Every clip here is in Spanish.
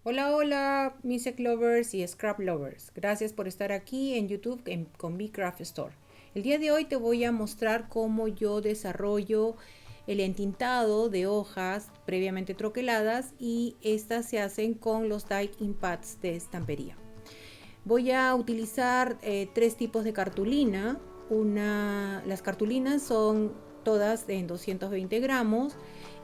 Hola, hola, Music Lovers y Scrap Lovers. Gracias por estar aquí en YouTube con Mi Craft Store. El día de hoy te voy a mostrar cómo yo desarrollo el entintado de hojas previamente troqueladas y estas se hacen con los die pads de estampería. Voy a utilizar tres tipos de cartulina. Las cartulinas son todas en 220 gramos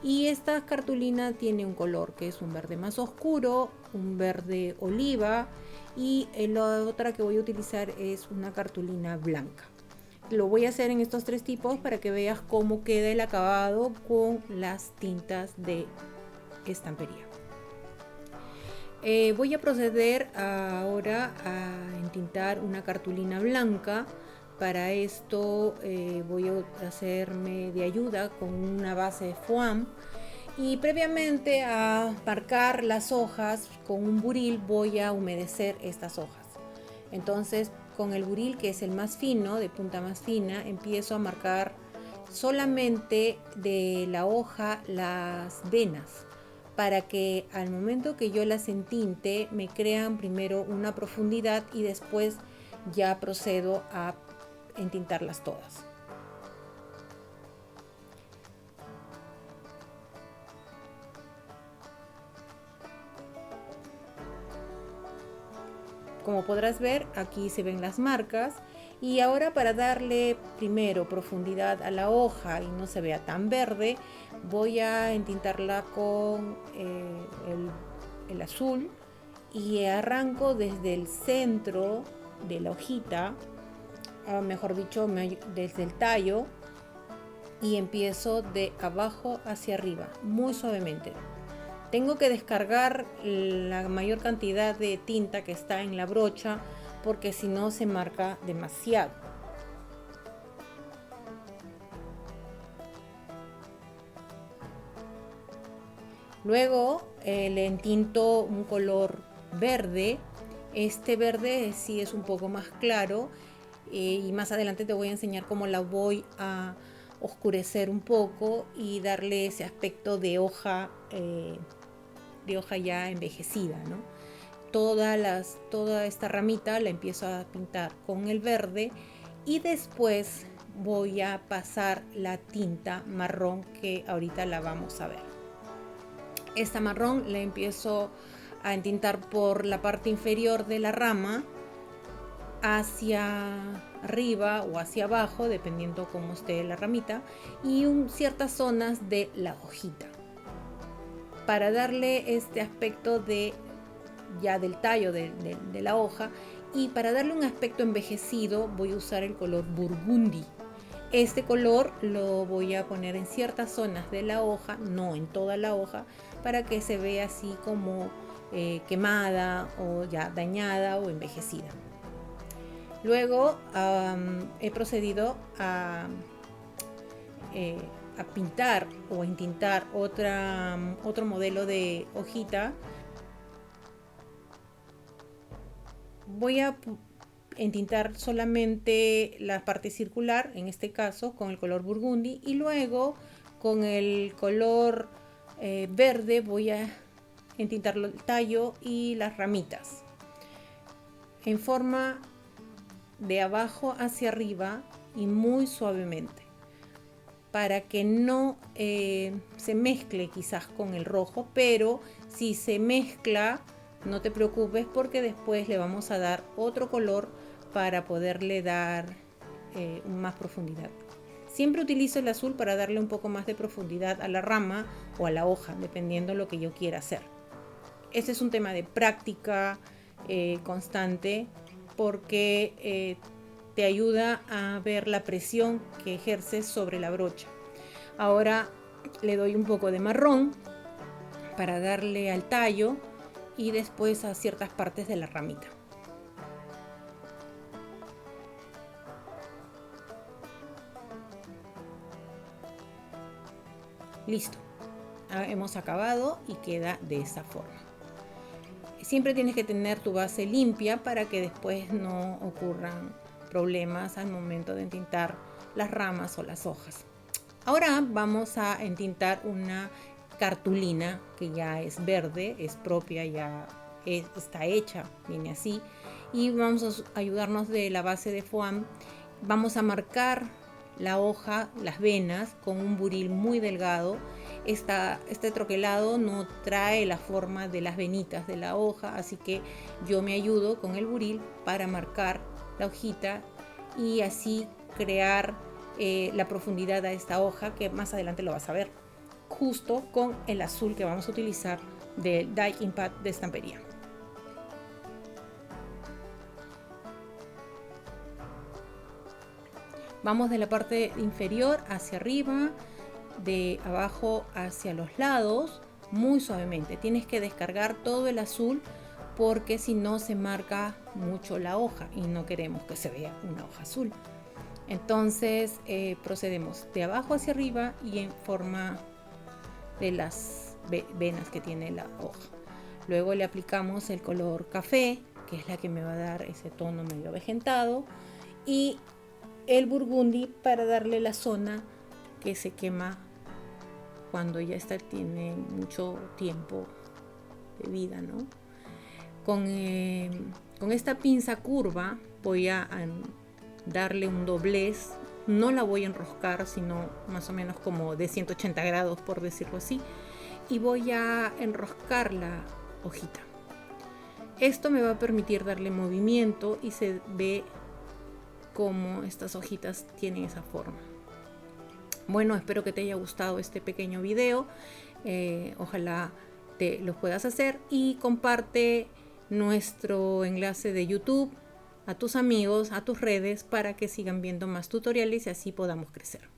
y esta cartulina tiene un color que es un verde más oscuro, un verde oliva y la otra que voy a utilizar es una cartulina blanca. Lo voy a hacer en estos tres tipos para que veas cómo queda el acabado con las tintas de estampería. Voy a proceder ahora a entintar una cartulina blanca. Para esto voy a hacerme de ayuda con una base de foam y previamente a marcar las hojas con un buril voy a humedecer estas hojas. Entonces con el buril, que es el más fino, de punta más fina, empiezo a marcar solamente de la hoja las venas, para que al momento que yo las entinte me crean primero una profundidad y después ya procedo a entintarlas todas. Como podrás ver, aquí se ven las marcas y ahora, para darle primero profundidad a la hoja y no se vea tan verde, voy a entintarla con el azul y arranco desde el centro de la hojita, mejor dicho, desde el tallo, y empiezo de abajo hacia arriba, muy suavemente. Tengo que descargar la mayor cantidad de tinta que está en la brocha porque si no se marca demasiado. Luego le entinto un color verde. Este verde sí es un poco más claro y más adelante te voy a enseñar cómo la voy a oscurecer un poco y darle ese aspecto de hoja ya envejecida, ¿no? Toda esta ramita la empiezo a pintar con el verde y después voy a pasar la tinta marrón que ahorita la vamos a ver. Esta marrón la empiezo a entintar por la parte inferior de la rama hacia arriba o hacia abajo, dependiendo cómo esté la ramita, y ciertas zonas de la hojita, para darle este aspecto de ya del tallo de la hoja. Y para darle un aspecto envejecido voy a usar el color burgundy. Este color lo voy a poner en ciertas zonas de la hoja, no en toda la hoja, para que se vea así como quemada o ya dañada o envejecida. Luego he procedido a pintar o a entintar otro modelo de hojita. Voy a entintar solamente la parte circular, en este caso con el color burgundy, y luego con el color verde voy a entintar el tallo y las ramitas en forma de abajo hacia arriba y muy suavemente, para que no se mezcle quizás con el rojo, pero si se mezcla no te preocupes porque después le vamos a dar otro color para poderle dar más profundidad. Siempre utilizo el azul para darle un poco más de profundidad a la rama o a la hoja, dependiendo lo que yo quiera hacer. Este es un tema de práctica constante, porque te ayuda a ver la presión que ejerces sobre la brocha. Ahora le doy un poco de marrón para darle al tallo y después a ciertas partes de la ramita. Listo, hemos acabado y queda de esta forma. Siempre tienes que tener tu base limpia para que después no ocurran problemas al momento de entintar las ramas o las hojas. Ahora vamos a entintar una cartulina que ya es verde, es propia, está hecha, viene así. Y vamos a ayudarnos de la base de foam. Vamos a marcar la hoja, las venas, con un buril muy delgado. Este troquelado no trae la forma de las venitas de la hoja, así que yo me ayudo con el buril para marcar la hojita y así crear la profundidad a esta hoja, que más adelante lo vas a ver, justo con el azul que vamos a utilizar del Die Impact de estampería. Vamos de la parte inferior hacia arriba, de abajo hacia los lados, muy suavemente. Tienes que descargar todo el azul porque si no se marca mucho la hoja y no queremos que se vea una hoja azul. Entonces procedemos de abajo hacia arriba y en forma de las venas que tiene la hoja. Luego le aplicamos el color café, que es la que me va a dar ese tono medio avejentado, y el burgundy para darle la zona que se quema cuando ya tiene mucho tiempo de vida, ¿no? Con esta pinza curva voy a darle un doblez. No la voy a enroscar, sino más o menos como de 180 grados, por decirlo así, y voy a enroscar la hojita. Esto me va a permitir darle movimiento y se ve como estas hojitas tienen esa forma. Bueno, espero que te haya gustado este pequeño video. Ojalá te lo puedas hacer y comparte nuestro enlace de YouTube a tus amigos, a tus redes, para que sigan viendo más tutoriales y así podamos crecer.